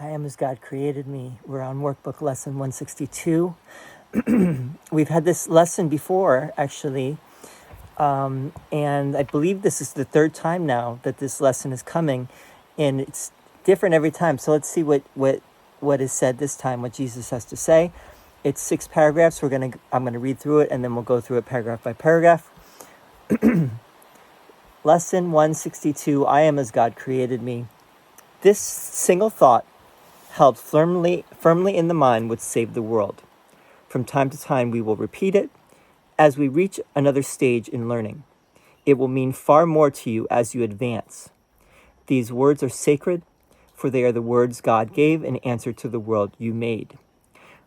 I am as God created me. We're on Workbook Lesson 162. We've had this lesson before, actually, and I believe this is the third time now that this lesson is coming, and it's different every time. So let's see what is said this time, what Jesus has to say. It's 6 paragraphs. I'm gonna read through it, and then we'll go through it paragraph by paragraph. Lesson 162, I am as God created me. This single thought, held firmly in the mind, would save the world. From time to time, we will repeat it as we reach another stage in learning. It will mean far more to you as you advance. These words are sacred, for they are the words God gave in answer to the world you made.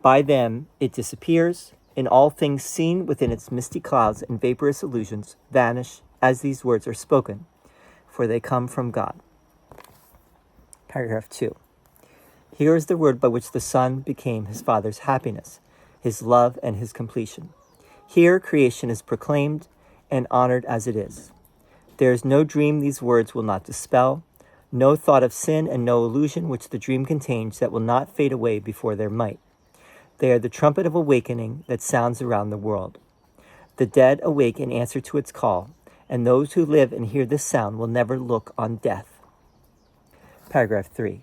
By them, it disappears, and all things seen within its misty clouds and vaporous illusions vanish as these words are spoken, for they come from God. Paragraph 2. Here is the word by which the Son became his Father's happiness, his love, and his completion. Here creation is proclaimed and honored as it is. There is no dream these words will not dispel, no thought of sin and no illusion which the dream contains that will not fade away before their might. They are the trumpet of awakening that sounds around the world. The dead awake in answer to its call, and those who live and hear this sound will never look on death. Paragraph 3.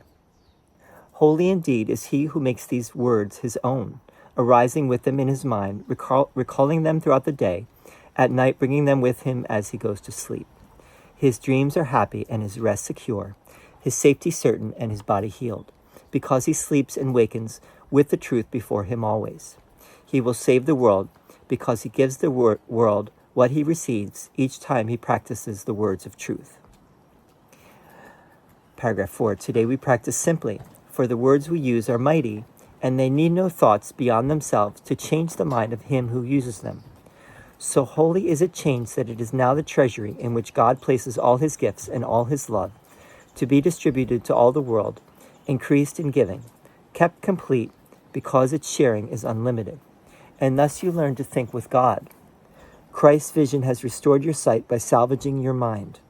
Holy indeed is he who makes these words his own, arising with them in his mind, recalling them throughout the day, at night bringing them with him as he goes to sleep. His dreams are happy and his rest secure, his safety certain and his body healed, because he sleeps and wakens with the truth before him always. He will save the world because he gives the world what he receives each time he practices the words of truth. Paragraph 4. Today we practice simply, for the words we use are mighty, and they need no thoughts beyond themselves to change the mind of him who uses them. So wholly is it changed that it is now the treasury in which God places all his gifts and all his love, to be distributed to all the world, increased in giving, kept complete because its sharing is unlimited. And thus you learn to think with God. Christ's vision has restored your sight by salvaging your mind.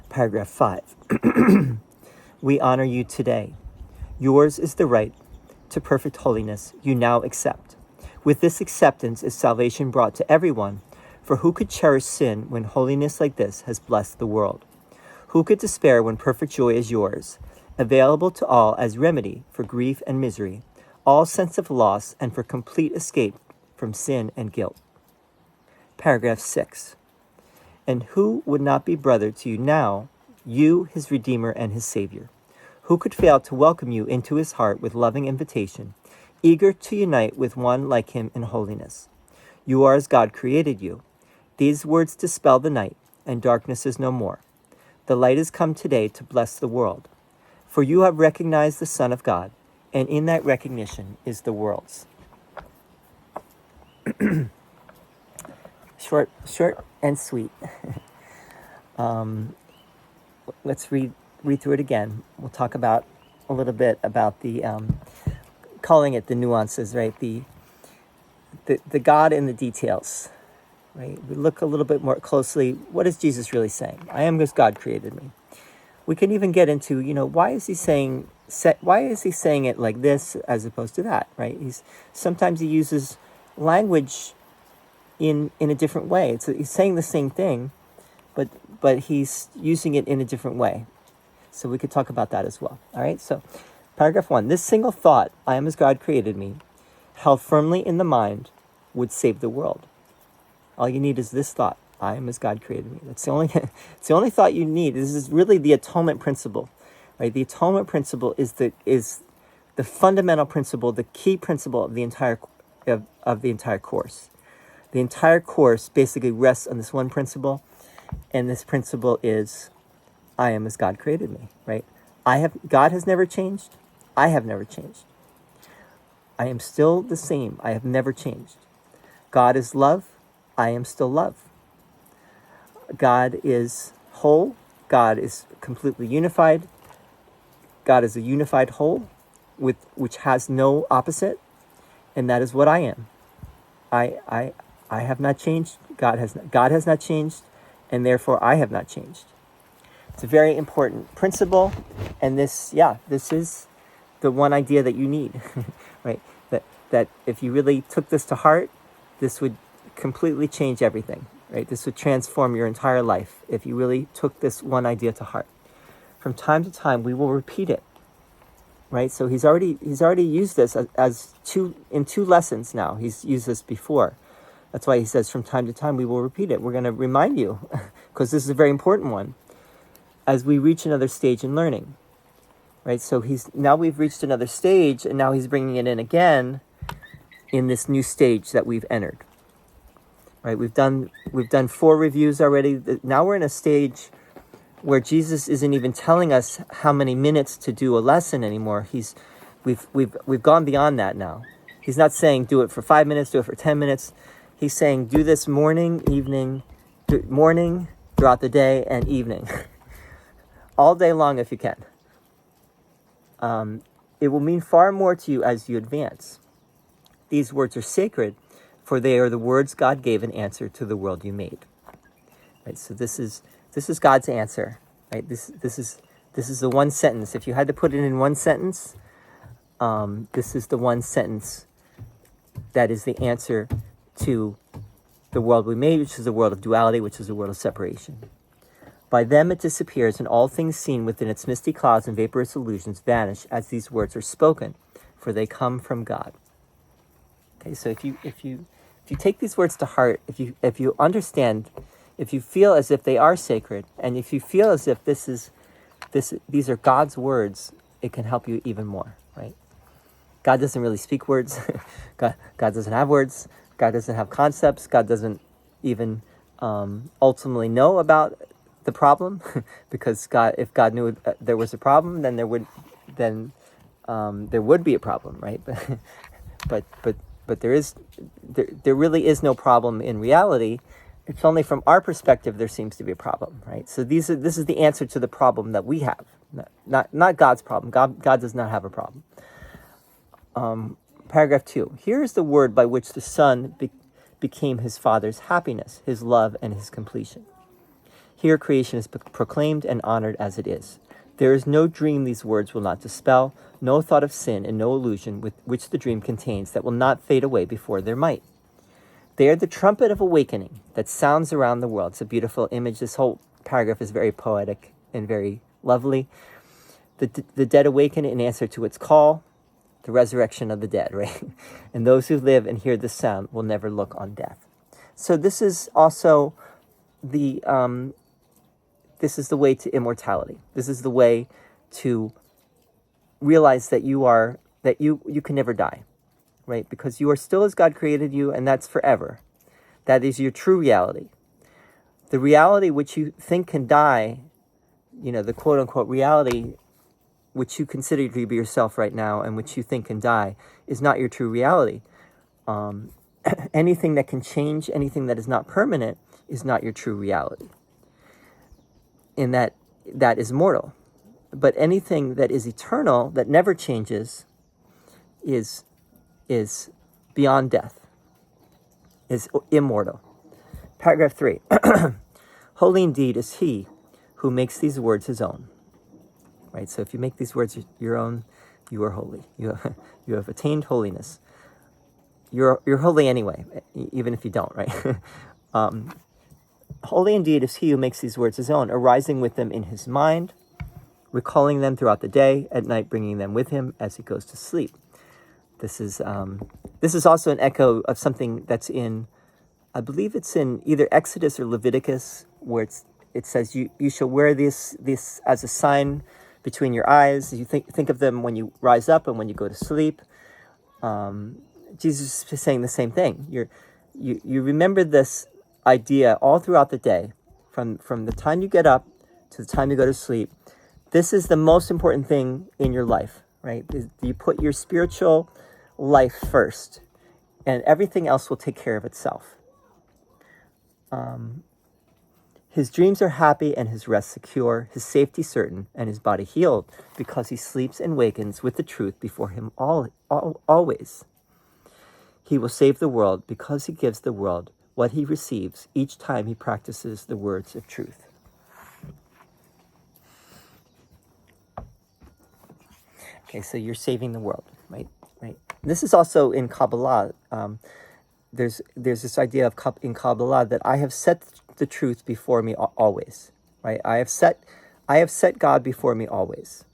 Paragraph 5. We honor you today. Yours is the right to perfect holiness you now accept. With this acceptance is salvation brought to everyone, for who could cherish sin when holiness like this has blessed the world? Who could despair when perfect joy is yours, available to all as remedy for grief and misery, all sense of loss, and for complete escape from sin and guilt? Paragraph 6. And who would not be brother to you now, you, his Redeemer and his Savior? Who could fail to welcome you into his heart with loving invitation, eager to unite with one like him in holiness? You are as God created you. These words dispel the night, and darkness is no more. The light has come today to bless the world. For you have recognized the Son of God, and in that recognition is the world's. Short and sweet. Let's read through it again. We'll talk about a little bit about the calling it the nuances, right? The God in the details, right? We look a little bit more closely. What is Jesus really saying? I am as God created me. We can even get into, why is he saying it like this as opposed to that, right? Sometimes he uses language in a different way. He's saying the same thing, but he's using it in a different way. So we could talk about that as well. All right. So paragraph 1, this single thought, I am as God created me, held firmly in the mind, would save the world. All you need is this thought. I am as God created me. It's the only thought you need. This is really the atonement principle, right? The atonement principle is the fundamental principle, the key principle of the entire course. The entire course basically rests on this one principle, and this principle is, I am as God created me, right? God has never changed. I have never changed. I am still the same. I have never changed. God is love. I am still love. God is whole. God is completely unified. God is a unified whole which has no opposite, and that is what I am. I have not changed. God has not changed, and therefore I have not changed. It's a very important principle, and this is the one idea that you need, right? That if you really took this to heart, this would completely change everything, right? This would transform your entire life if you really took this one idea to heart. From time to time, we will repeat it, right? So he's already used this as in two lessons now. He's used this before. That's why he says from time to time we will repeat it. We're going to remind you, because this is a very important one, as we reach another stage in learning, right? So we've reached another stage, and now he's bringing it in again in this new stage that we've entered, right? We've done 4 reviews already. Now we're in a stage where Jesus isn't even telling us how many minutes to do a lesson anymore. We've gone beyond that now. He's not saying do it for 5 minutes, do it for 10 minutes. He's saying do this morning, evening, morning, throughout the day, and evening. All day long if you can. It will mean far more to you as you advance. These words are sacred, for they are the words God gave in answer to the world you made. Right, so this is God's answer. Right? This is the one sentence. If you had to put it in one sentence, this is the one sentence that is the answer to the world we made, which is a world of duality, which is a world of separation. By them it disappears, and all things seen within its misty clouds and vaporous illusions vanish as these words are spoken, for they come from God. Okay, so if you take these words to heart, if you understand, if you feel as if they are sacred, and if you feel as if these are God's words, it can help you even more, right? God doesn't really speak words. God doesn't have words. God doesn't have concepts. God doesn't even ultimately know about the problem, because if God knew there was a problem, then there would be a problem, right? But there really is no problem in reality. It's only from our perspective there seems to be a problem, right? So this is the answer to the problem that we have, not God's problem. God does not have a problem. Paragraph 2. Here is the word by which the Son became his Father's happiness, his love, and his completion. Here creation is proclaimed and honored as it is. There is no dream these words will not dispel, no thought of sin and no illusion which the dream contains that will not fade away before their might. They are the trumpet of awakening that sounds around the world. It's a beautiful image. This whole paragraph is very poetic and very lovely. The dead awaken in answer to its call, the resurrection of the dead, right? And those who live and hear this sound will never look on death. So this is also the way to immortality. This is the way to realize that you can never die, right? Because you are still as God created you, and that's forever. That is your true reality. The reality which you think can die, the quote-unquote reality which you consider to be yourself right now and which you think can die, is not your true reality. Anything that can change, anything that is not permanent, is not your true reality. In that is mortal. But anything that is eternal, that never changes, is beyond death, is immortal. Paragraph 3. Holy indeed is he who makes these words his own. Right? So if you make these words your own, you are holy. You have attained holiness. You're holy anyway, even if you don't, right? Holy indeed is he who makes these words his own, arising with them in his mind, recalling them throughout the day, at night bringing them with him as he goes to sleep. This is also an echo of something that's in, I believe it's in either Exodus or Leviticus, where it says you shall wear this as a sign between your eyes. You think of them when you rise up and when you go to sleep. Jesus is saying the same thing. You remember this idea all throughout the day, from the time you get up to the time you go to sleep. This is the most important thing in your life, right? You put your spiritual life first, and everything else will take care of itself. His dreams are happy and his rest secure, his safety certain, and his body healed, because he sleeps and wakens with the truth before him always. He will save the world because he gives the world what he receives each time he practices the words of truth. Okay, so you're saving the world, right? Right. This is also in Kabbalah. There's this idea of in Kabbalah that I have set the truth before me always, right? I have set God before me always.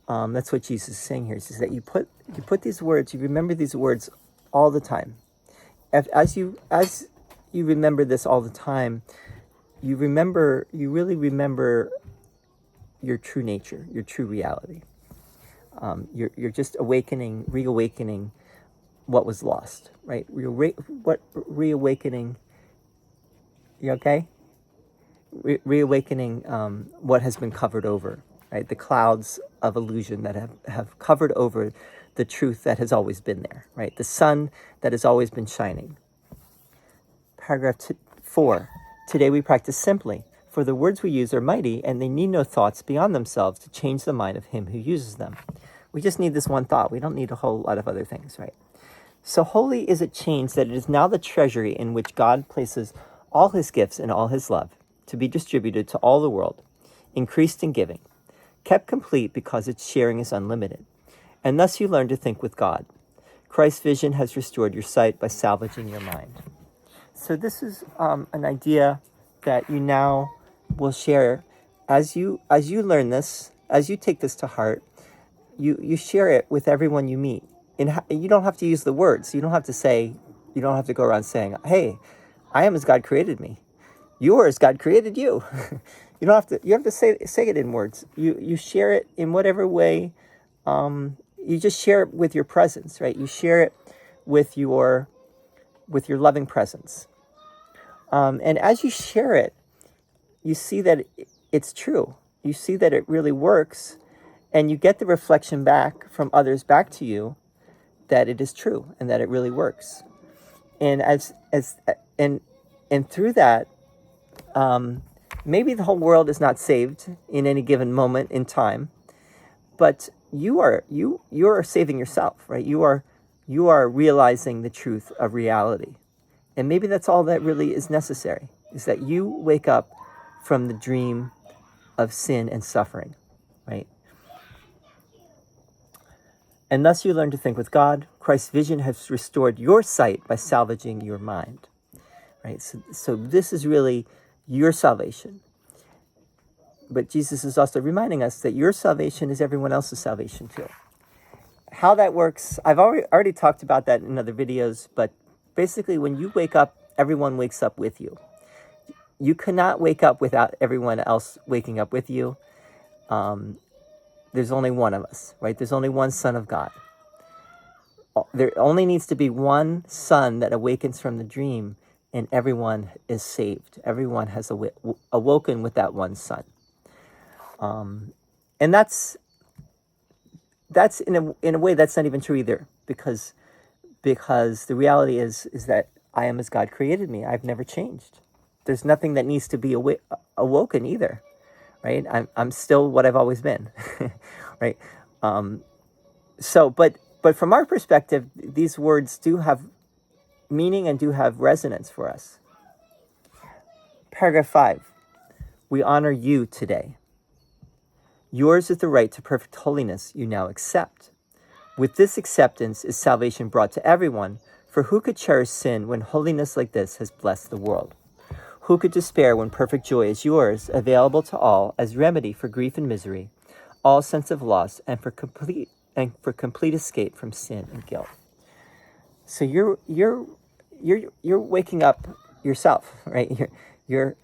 That's what Jesus is saying here. He says that you put these words, you remember these words all the time. As you remember this all the time, you really remember your true nature, your true reality. You're just reawakening what was lost, right? Reawakening. You okay? Reawakening what has been covered over, right? The clouds of illusion that have covered over the truth that has always been there, right? The sun that has always been shining. Paragraph 4. Today we practice simply, for the words we use are mighty, and they need no thoughts beyond themselves to change the mind of him who uses them. We just need this one thought. We don't need a whole lot of other things, right? So holy is it changed that it is now the treasury in which God places all his gifts and all his love, to be distributed to all the world, increased in giving, kept complete because its sharing is unlimited. And thus you learn to think with God. Christ's vision has restored your sight by salvaging your mind. So this is an idea that you now will share as you learn this, as you take this to heart. You share it with everyone you meet. And you don't have to use the words. You don't have to go around saying, "Hey, I am as God created me. You are as God created you." You don't have to say it in words. You share it in whatever way. You just share it with your presence, right? You share it with your loving presence. And as you share it, you see that it's true. You see that it really works, and you get the reflection back from others back to you that it is true and that it really works. And and through that, maybe the whole world is not saved in any given moment in time, but you are saving yourself, right? You are realizing the truth of reality. And maybe that's all that really is necessary, is that you wake up from the dream of sin and suffering, right? And thus you learn to think with God. Christ's vision has restored your sight by salvaging your mind, right? So this is really your salvation. But Jesus is also reminding us that your salvation is everyone else's salvation too. How that works, I've already talked about that in other videos, but basically when you wake up, everyone wakes up with you. You cannot wake up without everyone else waking up with you. There's only one of us, right? There's only one Son of God. There only needs to be one Son that awakens from the dream, and everyone is saved. Everyone has awoken with that one Son. And that's in a way that's not even true either, because the reality is that I am as God created me. I've never changed. There's nothing that needs to be awoken either, right? I'm still what I've always been, right? But from our perspective, these words do have meaning and do have resonance for us. Paragraph 5. We honor you today. Yours is the right to perfect holiness you now accept. With this acceptance is salvation brought to everyone, for who could cherish sin when holiness like this has blessed the world? Who could despair when perfect joy is yours, available to all as remedy for grief and misery, all sense of loss, and for complete escape from sin and guilt? So you're waking up yourself, right? You're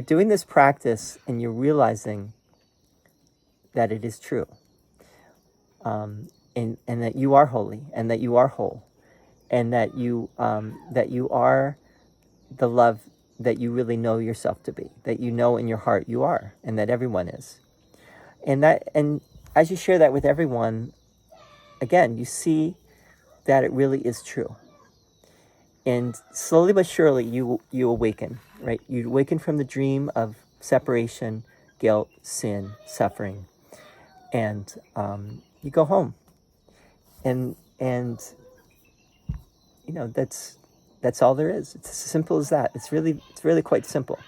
doing this practice, and you're realizing that it is true, and that you are holy, and that you are whole, and that you are the love that you really know yourself to be, that you know in your heart you are, and that everyone is. And as you share that with everyone, again, you see that it really is true. And slowly but surely you awaken, right? You awaken from the dream of separation, guilt, sin, suffering, and you go home. And you know, that's all there is. It's as simple as that. It's really quite simple.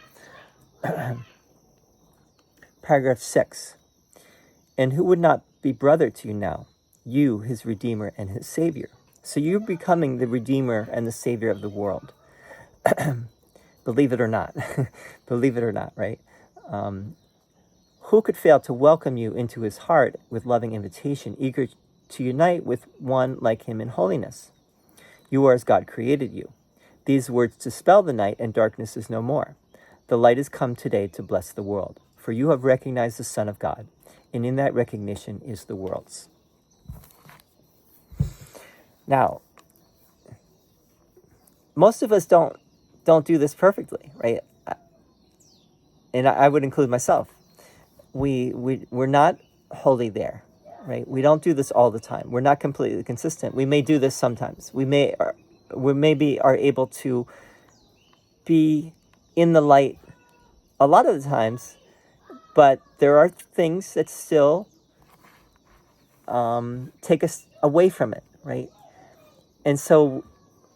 Paragraph 6. And who would not be brother to you now, you, his Redeemer and his Savior. So you're becoming the Redeemer and the Savior of the world. Believe it or not. Believe it or not, right? Who could fail to welcome you into his heart with loving invitation, eager to unite with one like him in holiness? You are as God created you. These words dispel the night, and darkness is no more. The light has come today to bless the world, for you have recognized the Son of God, and in that recognition is the world's. Now, most of us don't do this perfectly, right? And I would include myself. We're not wholly there, right? We don't do this all the time. We're not completely consistent. We may do this sometimes. We maybe are able to be in the light a lot of the times, but there are things that still take us away from it, right? And so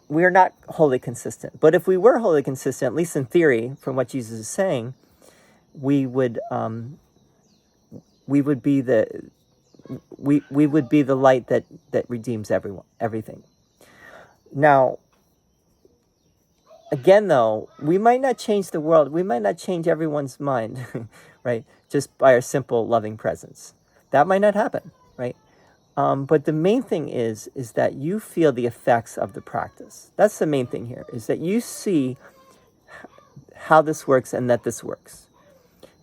we're not wholly consistent. But if we were wholly consistent, at least in theory, from what Jesus is saying, we would be the light that redeems everything. Now, again, though, we might not change the world. We might not change everyone's mind, right? Just by our simple loving presence. That might not happen, right? But the main thing is that you feel the effects of the practice. That's the main thing here, is that you see how this works and that this works.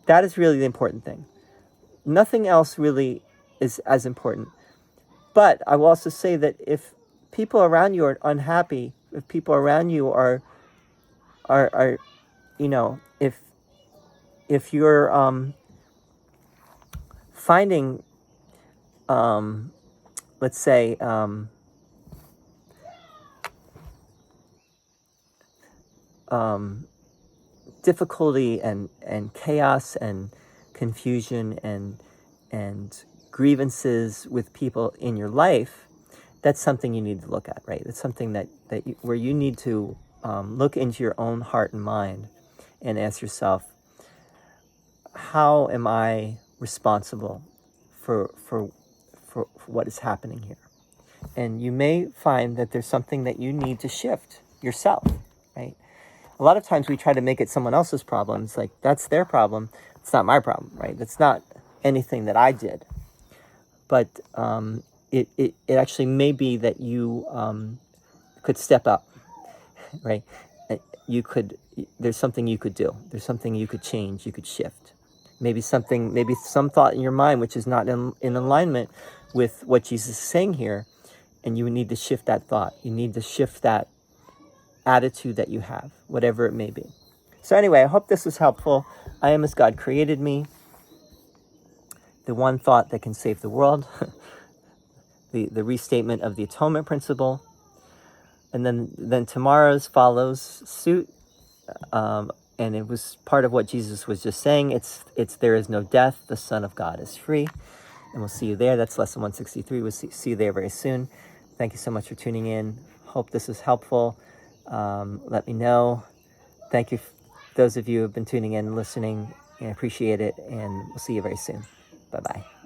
That is really the important thing. Nothing else really is as important. But I will also say that if people around you are unhappy, if people around you are if you're finding let's say difficulty and chaos and confusion and grievances with people in your life, that's something you need to look at, right? It's something where you need to look into your own heart and mind and ask yourself, how am I responsible for what is happening here? And you may find that there's something that you need to shift yourself, right? A lot of times we try to make it someone else's problem. It's like, that's their problem. It's not my problem, right? That's not anything that I did. But it actually may be that you could step up, right? There's something you could do. There's something you could change, you could shift. Maybe some thought in your mind which is not in alignment with what Jesus is saying here, and you need to shift that thought. You need to shift that attitude that you have, whatever it may be. So anyway, I hope this was helpful. I am as God created me. The one thought that can save the world. the restatement of the atonement principle. And then tomorrow's follows suit. And it was part of what Jesus was just saying. It's there is no death. The Son of God is free. And we'll see you there. That's lesson 163. We'll see you there very soon. Thank you so much for tuning in. Hope this was helpful. Let me know. Thank you, those of you who have been tuning in and listening. I appreciate it. And we'll see you very soon. Bye-bye.